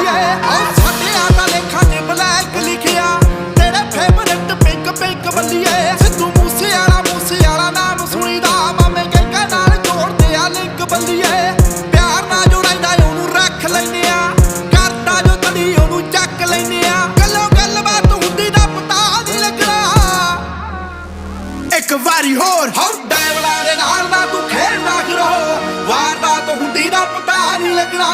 ਬੱਲੀਏ। ਸਾਡਿਆਂ ਦਾ ਲੇਖਾਂ 'ਚ ਬਲੈਕ ਲਿਖਿਆ, ਤੇਰੇ ਫੇਵਰਟ ਪਿੰਕ ਪਿੰਕ ਬੱਲੀਏ। ਸਿੱਧੂ ਮੂਸੇਵਾਲਾ ਨਾਮ ਸੁਣੀਦਾ, ਮਾਮੇ ਕੈਂਕਾਂ ਨਾਲ ਜੋੜਦੇ ਆ ਲਿੰਕ ਬੱਲੀਏ। ਪਿਆਰ ਨਾਲ ਜੋ ਰਹਿੰਦਾ ਉਹਨੂੰ ਰੱਖ ਲੈਨੇ ਆ, ਕਰਦਾ ਜੋ ਤੜੀ ਉਹਨੂੰ ਚੱਕ ਲੈਨੇ ਆ। ਗੱਲੋਂ ਗੱਲਬਾਤ ਹੁੰਦੀ ਦਾ ਪਤਾ ਨਹੀਂ ਲੱਗਣਾ। ਇੱਕ ਵਾਰੀ ਹੋਰ ਡੈਵਲਾਂ ਦੇ ਨਾਲ ਨਾ ਤੂੰ ਖੇਡਣਾ ਕਰੋ, ਵਾਰਦਾਤ ਹੁੰਦੀ ਦਾ ਪਤਾ ਨਹੀਂ ਲੱਗਣਾ।